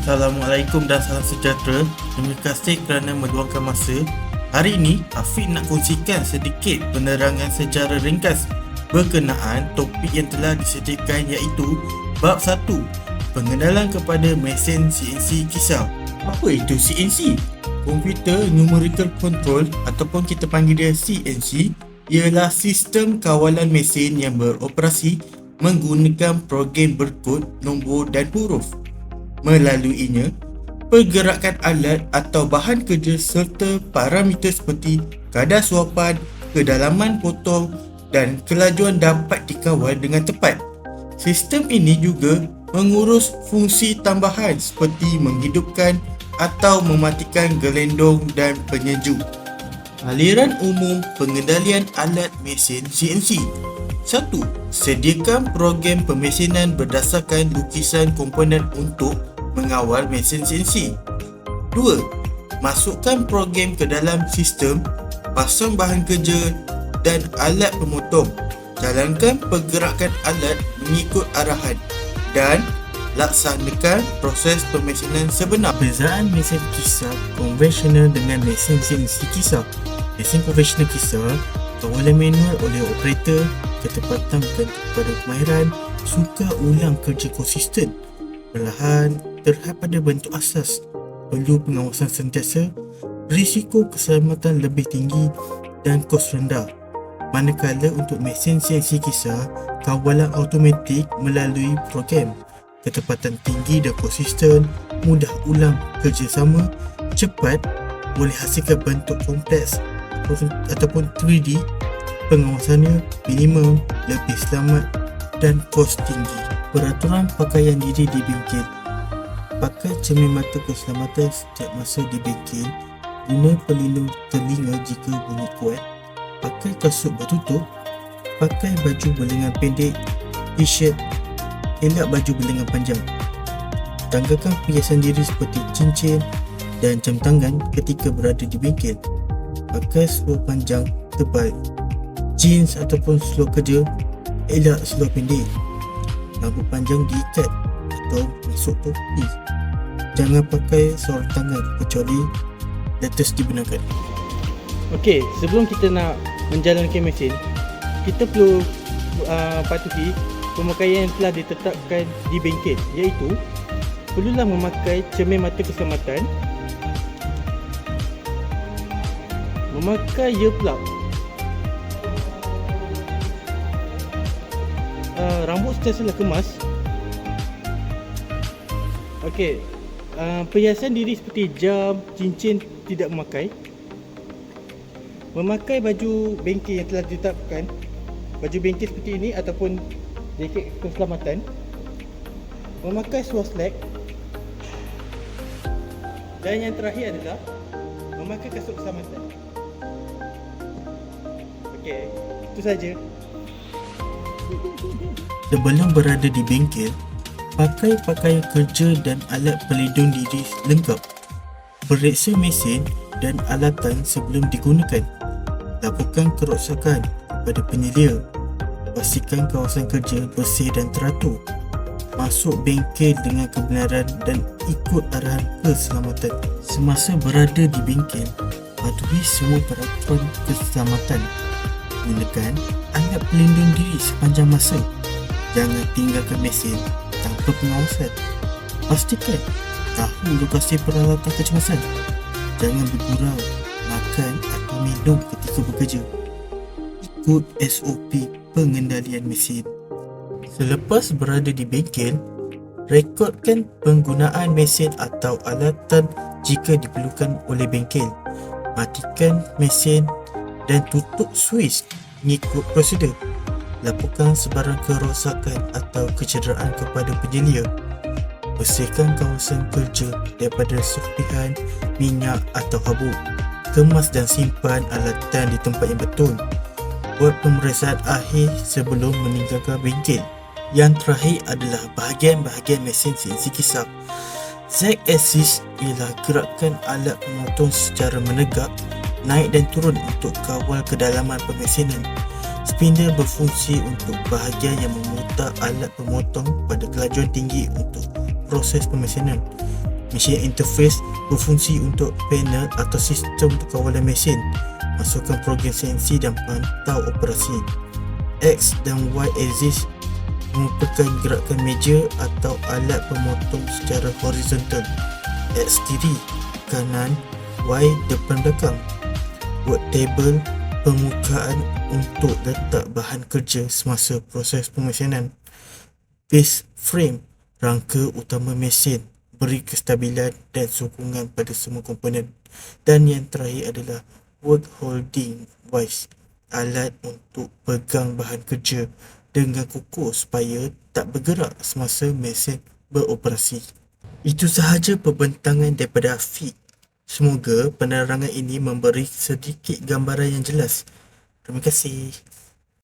Assalamualaikum dan salam sejahtera. Terima kasih kerana meluangkan masa. Hari ini, Afiq nak kongsikan sedikit penerangan secara ringkas berkenaan topik yang telah disediakan iaitu Bab 1, Pengenalan kepada mesin CNC kisar. Apa itu CNC? Computer Numerical Control ataupun kita panggil dia CNC ialah sistem kawalan mesin yang beroperasi menggunakan program berkod, nombor dan huruf. Melaluinya, pergerakan alat atau bahan kerja serta parameter seperti kadar suapan, kedalaman potong dan kelajuan dapat dikawal dengan tepat. Sistem ini juga mengurus fungsi tambahan seperti menghidupkan atau mematikan gelendong dan penyejuk. Aliran umum pengendalian alat mesin CNC. 1. Sediakan program pemesinan berdasarkan lukisan komponen untuk mengawal mesin CNC. 2. Masukkan program ke dalam sistem, pasang bahan kerja dan alat pemotong. Jalankan pergerakan alat mengikut arahan dan laksanakan proses pemesinan sebenar. Perbezaan mesin kisar konvensional dengan mesin CNC kisar. Mesin konvensional kisar kawalan manual oleh operator, ketepatan bergantung kepada kemahiran, suka ulang kerja konsisten, perlahan, terhad pada bentuk asas, perlu pengawasan sentiasa, risiko keselamatan lebih tinggi dan kos rendah. Manakala untuk mesin CNC kisar, kawalan automatik melalui program, ketepatan tinggi dan konsisten, mudah ulang kerjasama, cepat, boleh hasilkan bentuk kompleks ataupun 3D, pengawasannya minimum, lebih selamat dan kos tinggi. Peraturan pakaian diri di bengkel. Pakai cermin mata keselamatan setiap masa di bengkel. Guna pelindung telinga jika bunyi kuat. Pakai kasut bertutup. Pakai baju berlengan pendek, t-shirt, elak baju berlengan panjang. Tanggalkan perhiasan diri seperti cincin dan jam tangan ketika berada di bengkel. Pakai seluar panjang tebal, jeans ataupun seluar kerja, elak seluar pendek. Rambut panjang diikat atau masuk topi. Jangan pakai sarung tangan kecuali latest dibenarkan. Okey, sebelum kita nak menjalankan mesin, kita perlu patuhi pemakaian yang telah ditetapkan di bengkel, iaitu perlulah memakai cermin mata keselamatan, memakai earplug, rambut sentiasalah kemas. Okey, perhiasan diri seperti jam, cincin tidak memakai. Memakai baju bengkel yang telah ditetapkan, baju bengkel seperti ini ataupun jaket keselamatan. Memakai seluar slack. Dan yang terakhir adalah memakai kasut keselamatan. Okey, itu saja. Sebelum berada di bengkel, pakai pakaian kerja dan alat pelindung diri lengkap. Periksa mesin dan alatan sebelum digunakan. Laporkan kerosakan kepada penyelia. Pastikan kawasan kerja bersih dan teratur. Masuk bengkel dengan kebenaran dan ikut arahan keselamatan. Semasa berada di bengkel, patuhi semua peraturan keselamatan. Gunakan alat pelindung diri sepanjang masa. Jangan tinggalkan mesin tanpa pengawasan. Pastikan tahu lokasi peralatan kecemasan. Jangan bergurau, makan atau minum ketika bekerja. Ikut SOP pengendalian mesin. Selepas berada di bengkel, rekodkan penggunaan mesin atau alatan jika diperlukan oleh bengkel. Matikan mesin dan tutup switch mengikut prosedur. Laporkan sebarang kerosakan atau kecederaan kepada penyelia. Bersihkan kawasan kerja daripada serpihan, minyak atau habuk. Kemas dan simpan alatan di tempat yang betul. Buat pemeriksaan akhir sebelum meninggalkan bengkel. Yang terakhir adalah bahagian-bahagian mesin CNC kisar. Z-axis ialah gerakan alat pemotong secara menegak, naik dan turun untuk kawal kedalaman pemesinan. Spindle berfungsi untuk bahagian yang memutar alat pemotong pada kelajuan tinggi untuk proses pemesinan. Mesin interface berfungsi untuk panel atau sistem kawalan mesin, masukkan program CNC dan pantau operasi. X dan Y axis merupakan gerakan meja atau alat pemotong secara horizontal. X kiri, kanan, Y depan belakang. Work table, permukaan untuk letak bahan kerja semasa proses pemesinan. Base frame, rangka utama mesin, beri kestabilan dan sokongan pada semua komponen. Dan yang terakhir adalah work holding vise, alat untuk pegang bahan kerja dengan kukuh supaya tak bergerak semasa mesin beroperasi. Itu sahaja pembentangan daripada Afiq. Semoga penerangan ini memberi sedikit gambaran yang jelas. Terima kasih.